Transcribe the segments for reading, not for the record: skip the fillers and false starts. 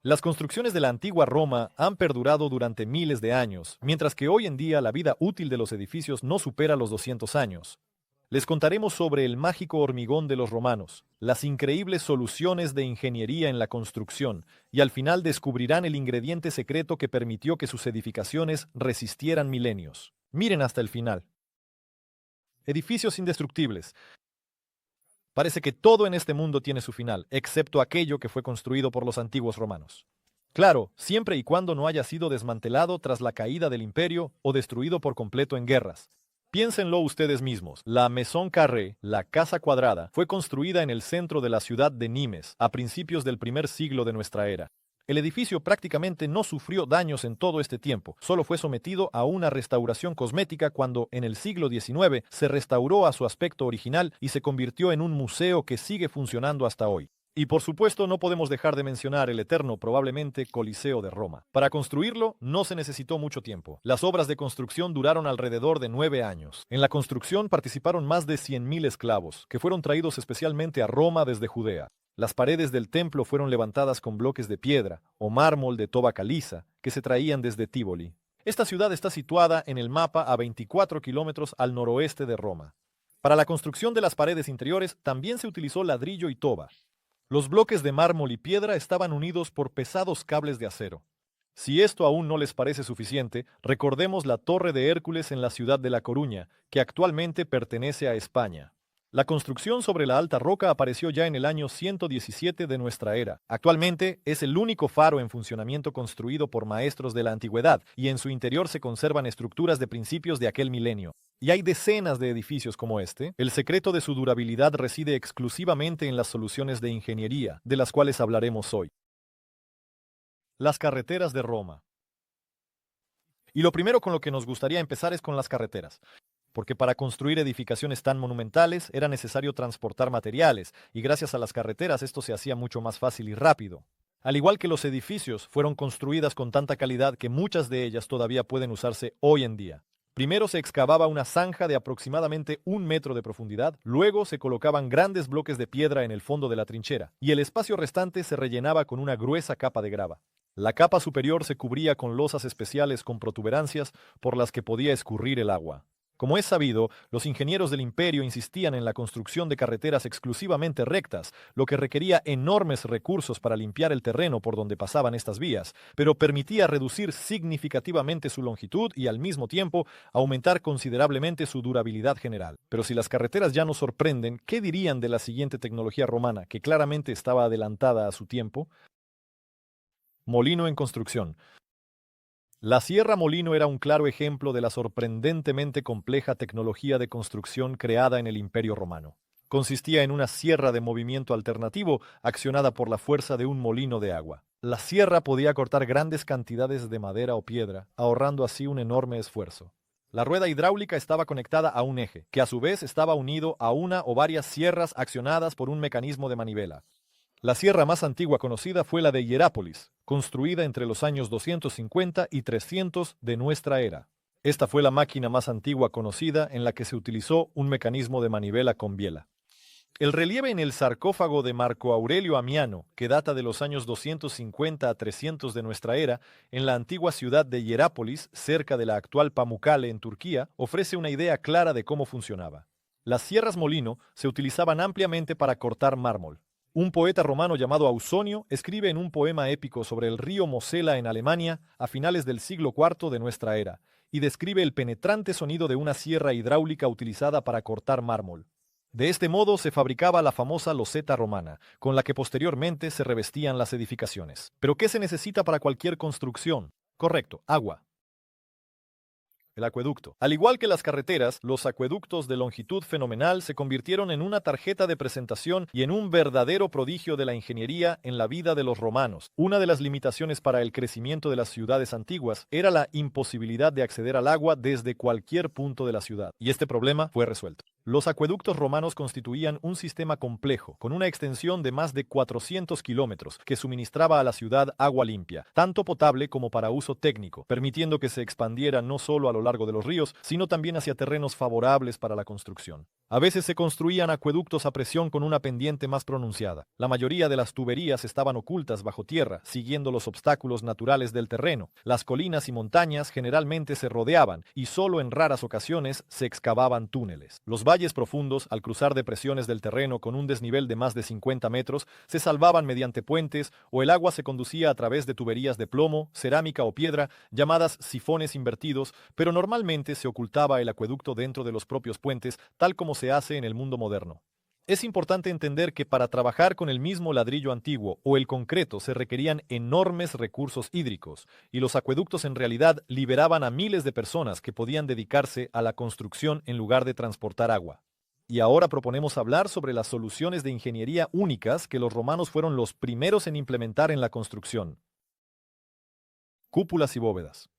Las construcciones de la antigua Roma han perdurado durante miles de años, mientras que hoy en día la vida útil de los edificios no supera los 200 años. Les contaremos sobre el mágico hormigón de los romanos, las increíbles soluciones de ingeniería en la construcción, y al final descubrirán el ingrediente secreto que permitió que sus edificaciones resistieran milenios. Miren hasta el final. Edificios indestructibles. Parece que todo en este mundo tiene su final, excepto aquello que fue construido por los antiguos romanos. Claro, siempre y cuando no haya sido desmantelado tras la caída del imperio o destruido por completo en guerras. Piénsenlo ustedes mismos. La Maison Carrée, la Casa Cuadrada, fue construida en el centro de la ciudad de Nimes a principios del primer siglo de nuestra era. El edificio prácticamente no sufrió daños en todo este tiempo, solo fue sometido a una restauración cosmética cuando, en el siglo XIX, se restauró a su aspecto original y se convirtió en un museo que sigue funcionando hasta hoy. Y por supuesto no podemos dejar de mencionar el eterno, probablemente, Coliseo de Roma. Para construirlo no se necesitó mucho tiempo. Las obras de construcción duraron alrededor de 9 años. En la construcción participaron más de 100.000 esclavos, que fueron traídos especialmente a Roma desde Judea. Las paredes del templo fueron levantadas con bloques de piedra o mármol de toba caliza que se traían desde Tívoli. Esta ciudad está situada en el mapa a 24 kilómetros al noroeste de Roma. Para la construcción de las paredes interiores también se utilizó ladrillo y toba. Los bloques de mármol y piedra estaban unidos por pesados cables de acero. Si esto aún no les parece suficiente, recordemos la Torre de Hércules en la ciudad de La Coruña, que actualmente pertenece a España. La construcción sobre la alta roca apareció ya en el año 117 de nuestra era. Actualmente es el único faro en funcionamiento construido por maestros de la antigüedad, y en su interior se conservan estructuras de principios de aquel milenio. Y hay decenas de edificios como este. El secreto de su durabilidad reside exclusivamente en las soluciones de ingeniería, de las cuales hablaremos hoy. Las carreteras de Roma. Y lo primero con lo que nos gustaría empezar es con las carreteras, porque para construir edificaciones tan monumentales era necesario transportar materiales, y gracias a las carreteras esto se hacía mucho más fácil y rápido. Al igual que los edificios, fueron construidas con tanta calidad que muchas de ellas todavía pueden usarse hoy en día. Primero se excavaba una zanja de aproximadamente 1 metro de profundidad, luego se colocaban grandes bloques de piedra en el fondo de la trinchera, y el espacio restante se rellenaba con una gruesa capa de grava. La capa superior se cubría con losas especiales con protuberancias por las que podía escurrir el agua. Como es sabido, los ingenieros del imperio insistían en la construcción de carreteras exclusivamente rectas, lo que requería enormes recursos para limpiar el terreno por donde pasaban estas vías, pero permitía reducir significativamente su longitud y al mismo tiempo aumentar considerablemente su durabilidad general. Pero si las carreteras ya nos sorprenden, ¿qué dirían de la siguiente tecnología romana, que claramente estaba adelantada a su tiempo? Molino en construcción. La Sierra Molino era un claro ejemplo de la sorprendentemente compleja tecnología de construcción creada en el Imperio Romano. Consistía en una sierra de movimiento alternativo accionada por la fuerza de un molino de agua. La sierra podía cortar grandes cantidades de madera o piedra, ahorrando así un enorme esfuerzo. La rueda hidráulica estaba conectada a un eje, que a su vez estaba unido a una o varias sierras accionadas por un mecanismo de manivela. La sierra más antigua conocida fue la de Hierápolis, construida entre los años 250 y 300 de nuestra era. Esta fue la máquina más antigua conocida en la que se utilizó un mecanismo de manivela con biela. El relieve en el sarcófago de Marco Aurelio Amiano, que data de los años 250 a 300 de nuestra era, en la antigua ciudad de Hierápolis, cerca de la actual Pamukkale en Turquía, ofrece una idea clara de cómo funcionaba. Las sierras molino se utilizaban ampliamente para cortar mármol. Un poeta romano llamado Ausonio escribe en un poema épico sobre el río Mosela en Alemania a finales del siglo IV de nuestra era, y describe el penetrante sonido de una sierra hidráulica utilizada para cortar mármol. De este modo se fabricaba la famosa loseta romana, con la que posteriormente se revestían las edificaciones. ¿Pero qué se necesita para cualquier construcción? Correcto, agua. El acueducto. Al igual que las carreteras, los acueductos de longitud fenomenal se convirtieron en una tarjeta de presentación y en un verdadero prodigio de la ingeniería en la vida de los romanos. Una de las limitaciones para el crecimiento de las ciudades antiguas era la imposibilidad de acceder al agua desde cualquier punto de la ciudad, y este problema fue resuelto. Los acueductos romanos constituían un sistema complejo, con una extensión de más de 400 kilómetros, que suministraba a la ciudad agua limpia, tanto potable como para uso técnico, permitiendo que se expandiera no solo a lo largo de los ríos, sino también hacia terrenos favorables para la construcción. A veces se construían acueductos a presión con una pendiente más pronunciada. La mayoría de las tuberías estaban ocultas bajo tierra, siguiendo los obstáculos naturales del terreno. Las colinas y montañas generalmente se rodeaban y solo en raras ocasiones se excavaban túneles. Los valles profundos, al cruzar depresiones del terreno con un desnivel de más de 50 metros, se salvaban mediante puentes o el agua se conducía a través de tuberías de plomo, cerámica o piedra, llamadas sifones invertidos, pero normalmente se ocultaba el acueducto dentro de los propios puentes, tal como se hace en el mundo moderno. Es importante entender que para trabajar con el mismo ladrillo antiguo o el concreto se requerían enormes recursos hídricos, y los acueductos en realidad liberaban a miles de personas que podían dedicarse a la construcción en lugar de transportar agua. Y ahora proponemos hablar sobre las soluciones de ingeniería únicas que los romanos fueron los primeros en implementar en la construcción. Cúpulas y bóvedas.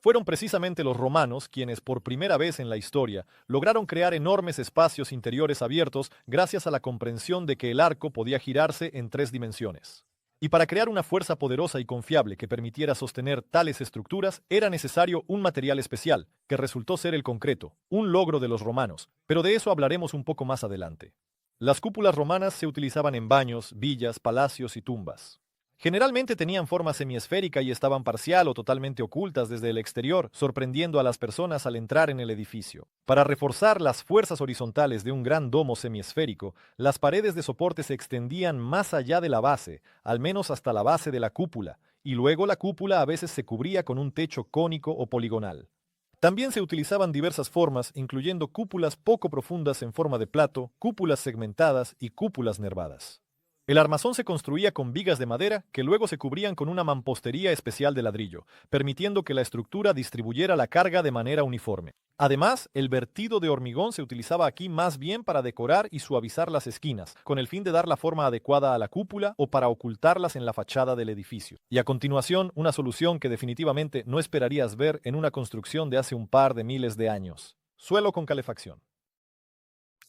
Fueron precisamente los romanos quienes, por primera vez en la historia, lograron crear enormes espacios interiores abiertos gracias a la comprensión de que el arco podía girarse en 3 dimensiones. Y para crear una fuerza poderosa y confiable que permitiera sostener tales estructuras, era necesario un material especial, que resultó ser el concreto, un logro de los romanos, pero de eso hablaremos un poco más adelante. Las cúpulas romanas se utilizaban en baños, villas, palacios y tumbas. Generalmente tenían forma semiesférica y estaban parcial o totalmente ocultas desde el exterior, sorprendiendo a las personas al entrar en el edificio. Para reforzar las fuerzas horizontales de un gran domo semiesférico, las paredes de soporte se extendían más allá de la base, al menos hasta la base de la cúpula, y luego la cúpula a veces se cubría con un techo cónico o poligonal. También se utilizaban diversas formas, incluyendo cúpulas poco profundas en forma de plato, cúpulas segmentadas y cúpulas nervadas. El armazón se construía con vigas de madera que luego se cubrían con una mampostería especial de ladrillo, permitiendo que la estructura distribuyera la carga de manera uniforme. Además, el vertido de hormigón se utilizaba aquí más bien para decorar y suavizar las esquinas, con el fin de dar la forma adecuada a la cúpula o para ocultarlas en la fachada del edificio. Y a continuación, una solución que definitivamente no esperarías ver en una construcción de hace un par de miles de años: suelo con calefacción.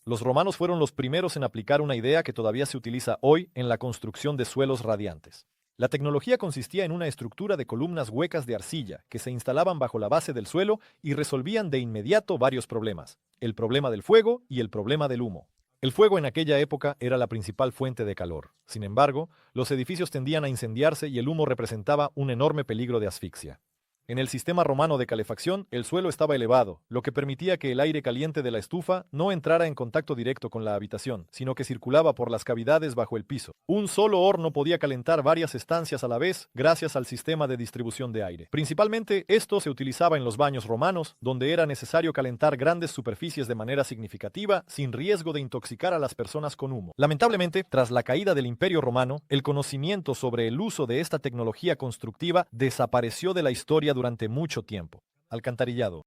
Los romanos fueron los primeros en aplicar una idea que todavía se utiliza hoy en la construcción de suelos radiantes. La tecnología consistía en una estructura de columnas huecas de arcilla que se instalaban bajo la base del suelo y resolvían de inmediato varios problemas: el problema del fuego y el problema del humo. El fuego en aquella época era la principal fuente de calor. Sin embargo, los edificios tendían a incendiarse y el humo representaba un enorme peligro de asfixia. En el sistema romano de calefacción, el suelo estaba elevado, lo que permitía que el aire caliente de la estufa no entrara en contacto directo con la habitación, sino que circulaba por las cavidades bajo el piso. Un solo horno podía calentar varias estancias a la vez gracias al sistema de distribución de aire. Principalmente, esto se utilizaba en los baños romanos, donde era necesario calentar grandes superficies de manera significativa, sin riesgo de intoxicar a las personas con humo. Lamentablemente, tras la caída del Imperio Romano, el conocimiento sobre el uso de esta tecnología constructiva desapareció de la historia durante mucho tiempo. Alcantarillado.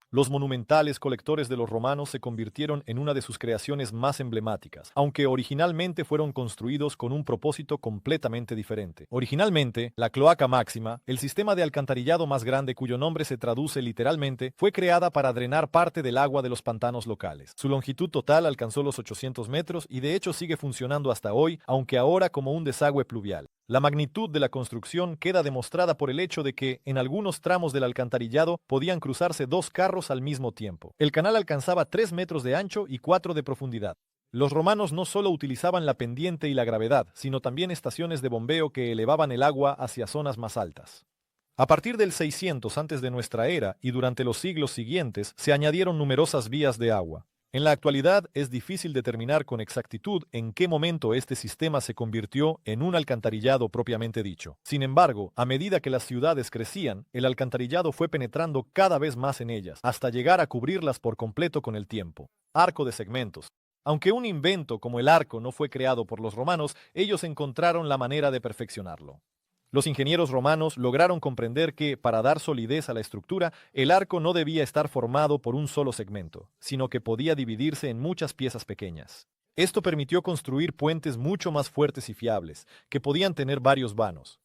Los monumentales colectores de los romanos se convirtieron en una de sus creaciones más emblemáticas, aunque originalmente fueron construidos con un propósito completamente diferente. Originalmente, la cloaca máxima, el sistema de alcantarillado más grande cuyo nombre se traduce literalmente, fue creada para drenar parte del agua de los pantanos locales. Su longitud total alcanzó los 800 metros y de hecho sigue funcionando hasta hoy, aunque ahora como un desagüe pluvial. La magnitud de la construcción queda demostrada por el hecho de que, en algunos tramos del alcantarillado, podían cruzarse 2 carros al mismo tiempo. El canal alcanzaba 3 metros de ancho y 4 de profundidad. Los romanos no solo utilizaban la pendiente y la gravedad, sino también estaciones de bombeo que elevaban el agua hacia zonas más altas. A partir del 600 antes de nuestra era y durante los siglos siguientes, se añadieron numerosas vías de agua. En la actualidad es difícil determinar con exactitud en qué momento este sistema se convirtió en un alcantarillado propiamente dicho. Sin embargo, a medida que las ciudades crecían, el alcantarillado fue penetrando cada vez más en ellas, hasta llegar a cubrirlas por completo con el tiempo. Arco de segmentos. Aunque un invento como el arco no fue creado por los romanos, ellos encontraron la manera de perfeccionarlo. Los ingenieros romanos lograron comprender que, para dar solidez a la estructura, el arco no debía estar formado por un solo segmento, sino que podía dividirse en muchas piezas pequeñas. Esto permitió construir puentes mucho más fuertes y fiables, que podían tener varios vanos.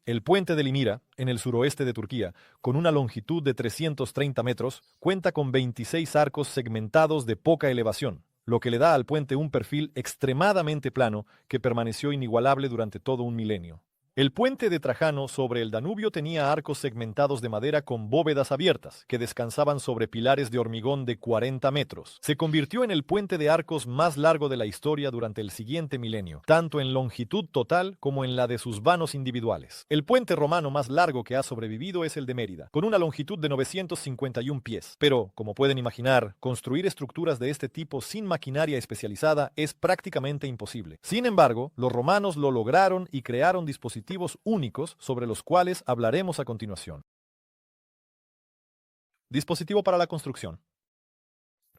El puente de Limira, en el suroeste de Turquía, con una longitud de 330 metros, cuenta con 26 arcos segmentados de poca elevación, lo que le da al puente un perfil extremadamente plano que permaneció inigualable durante todo un milenio. El puente de Trajano sobre el Danubio tenía arcos segmentados de madera con bóvedas abiertas, que descansaban sobre pilares de hormigón de 40 metros. Se convirtió en el puente de arcos más largo de la historia durante el siguiente milenio, tanto en longitud total como en la de sus vanos individuales. El puente romano más largo que ha sobrevivido es el de Mérida, con una longitud de 951 pies. Pero, como pueden imaginar, construir estructuras de este tipo sin maquinaria especializada es prácticamente imposible. Sin embargo, los romanos lo lograron y crearon dispositivos únicos sobre los cuales hablaremos a continuación. Dispositivo para la construcción.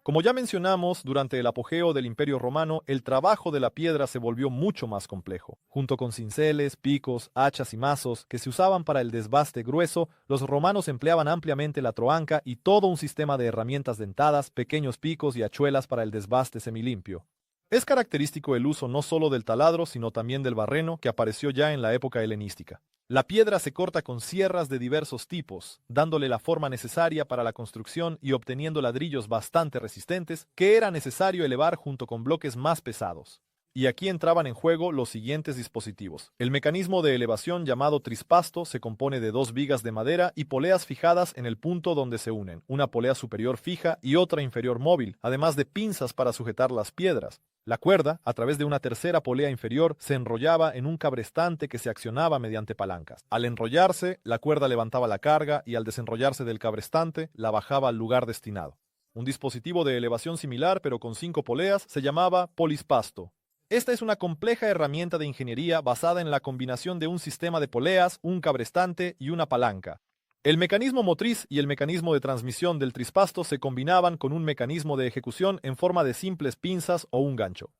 Como ya mencionamos, durante el apogeo del Imperio Romano, el trabajo de la piedra se volvió mucho más complejo. Junto con cinceles, picos, hachas y mazos que se usaban para el desbaste grueso, los romanos empleaban ampliamente la troanca y todo un sistema de herramientas dentadas, pequeños picos y hachuelas para el desbaste semilimpio. Es característico el uso no solo del taladro, sino también del barreno, que apareció ya en la época helenística. La piedra se corta con sierras de diversos tipos, dándole la forma necesaria para la construcción y obteniendo ladrillos bastante resistentes que era necesario elevar junto con bloques más pesados. Y aquí entraban en juego los siguientes dispositivos. El mecanismo de elevación llamado trispasto se compone de 2 vigas de madera y poleas fijadas en el punto donde se unen, una polea superior fija y otra inferior móvil, además de pinzas para sujetar las piedras. La cuerda, a través de una tercera polea inferior, se enrollaba en un cabrestante que se accionaba mediante palancas. Al enrollarse, la cuerda levantaba la carga y al desenrollarse del cabrestante, la bajaba al lugar destinado. Un dispositivo de elevación similar, pero con 5 poleas, se llamaba polispasto. Esta es una compleja herramienta de ingeniería basada en la combinación de un sistema de poleas, un cabrestante y una palanca. El mecanismo motriz y el mecanismo de transmisión del trispasto se combinaban con un mecanismo de ejecución en forma de simples pinzas o un gancho.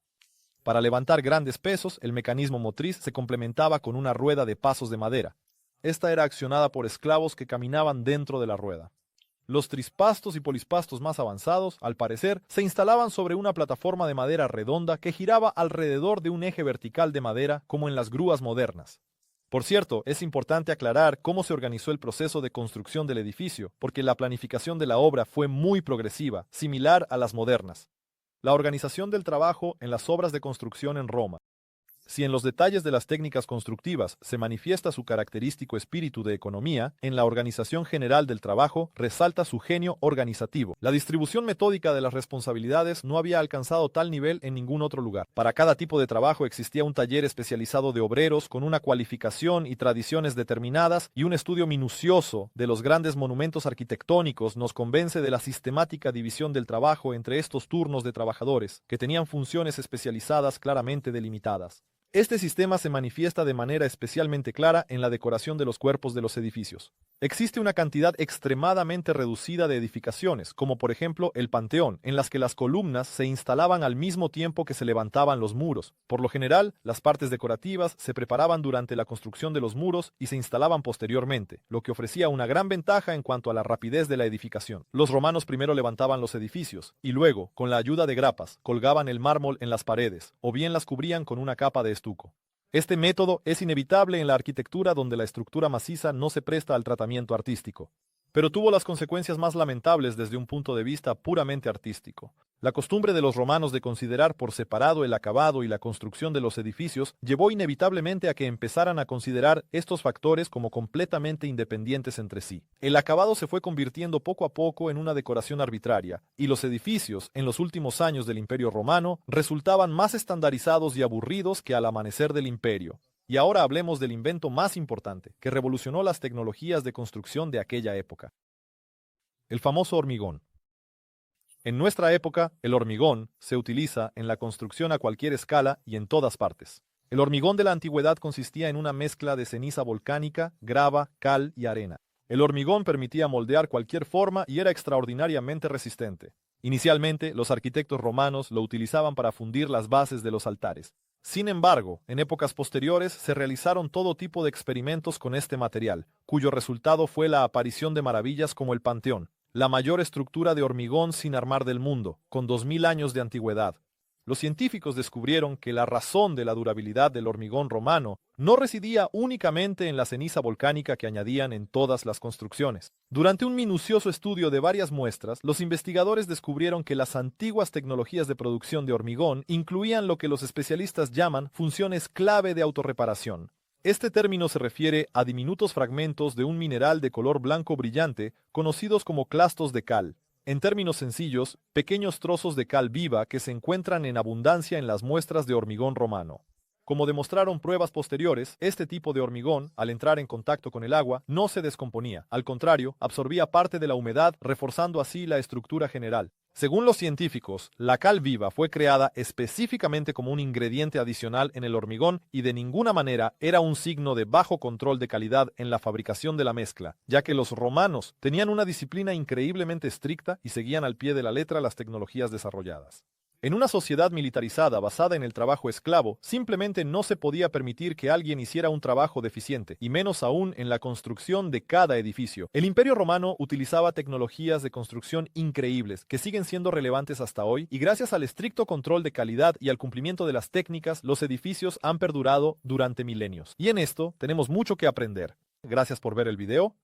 Para levantar grandes pesos, el mecanismo motriz se complementaba con una rueda de pasos de madera. Esta era accionada por esclavos que caminaban dentro de la rueda. Los trispastos y polispastos más avanzados, al parecer, se instalaban sobre una plataforma de madera redonda que giraba alrededor de un eje vertical de madera como en las grúas modernas. Por cierto, es importante aclarar cómo se organizó el proceso de construcción del edificio, porque la planificación de la obra fue muy progresiva, similar a las modernas. La organización del trabajo en las obras de construcción en Roma. Si en los detalles de las técnicas constructivas se manifiesta su característico espíritu de economía, en la organización general del trabajo resalta su genio organizativo. La distribución metódica de las responsabilidades no había alcanzado tal nivel en ningún otro lugar. Para cada tipo de trabajo existía un taller especializado de obreros con una cualificación y tradiciones determinadas, y un estudio minucioso de los grandes monumentos arquitectónicos nos convence de la sistemática división del trabajo entre estos turnos de trabajadores, que tenían funciones especializadas claramente delimitadas. Este sistema se manifiesta de manera especialmente clara en la decoración de los cuerpos de los edificios. Existe una cantidad extremadamente reducida de edificaciones, como por ejemplo el Panteón, en las que las columnas se instalaban al mismo tiempo que se levantaban los muros. Por lo general, las partes decorativas se preparaban durante la construcción de los muros y se instalaban posteriormente, lo que ofrecía una gran ventaja en cuanto a la rapidez de la edificación. Los romanos primero levantaban los edificios, y luego, con la ayuda de grapas, colgaban el mármol en las paredes, o bien las cubrían con una capa de estuco. Este método es inevitable en la arquitectura donde la estructura maciza no se presta al tratamiento artístico, pero tuvo las consecuencias más lamentables desde un punto de vista puramente artístico. La costumbre de los romanos de considerar por separado el acabado y la construcción de los edificios llevó inevitablemente a que empezaran a considerar estos factores como completamente independientes entre sí. El acabado se fue convirtiendo poco a poco en una decoración arbitraria, y los edificios, en los últimos años del Imperio Romano, resultaban más estandarizados y aburridos que al amanecer del Imperio. Y ahora hablemos del invento más importante, que revolucionó las tecnologías de construcción de aquella época. El famoso hormigón. En nuestra época, el hormigón se utiliza en la construcción a cualquier escala y en todas partes. El hormigón de la antigüedad consistía en una mezcla de ceniza volcánica, grava, cal y arena. El hormigón permitía moldear cualquier forma y era extraordinariamente resistente. Inicialmente, los arquitectos romanos lo utilizaban para fundir las bases de los altares. Sin embargo, en épocas posteriores se realizaron todo tipo de experimentos con este material, cuyo resultado fue la aparición de maravillas como el Panteón, la mayor estructura de hormigón sin armar del mundo, con 2000 años de antigüedad. los científicos descubrieron que la razón de la durabilidad del hormigón romano no residía únicamente en la ceniza volcánica que añadían en todas las construcciones. Durante un minucioso estudio de varias muestras, los investigadores descubrieron que las antiguas tecnologías de producción de hormigón incluían lo que los especialistas llaman funciones clave de autorreparación. Este término se refiere a diminutos fragmentos de un mineral de color blanco brillante conocidos como clastos de cal. En términos sencillos, pequeños trozos de cal viva que se encuentran en abundancia en las muestras de hormigón romano. Como demostraron pruebas posteriores, este tipo de hormigón, al entrar en contacto con el agua, no se descomponía. Al contrario, absorbía parte de la humedad, reforzando así la estructura general. Según los científicos, la cal viva fue creada específicamente como un ingrediente adicional en el hormigón y de ninguna manera era un signo de bajo control de calidad en la fabricación de la mezcla, ya que los romanos tenían una disciplina increíblemente estricta y seguían al pie de la letra las tecnologías desarrolladas. En una sociedad militarizada basada en el trabajo esclavo, simplemente no se podía permitir que alguien hiciera un trabajo deficiente, y menos aún en la construcción de cada edificio. El Imperio Romano utilizaba tecnologías de construcción increíbles, que siguen siendo relevantes hasta hoy, y gracias al estricto control de calidad y al cumplimiento de las técnicas, los edificios han perdurado durante milenios. Y en esto tenemos mucho que aprender. Gracias por ver el video.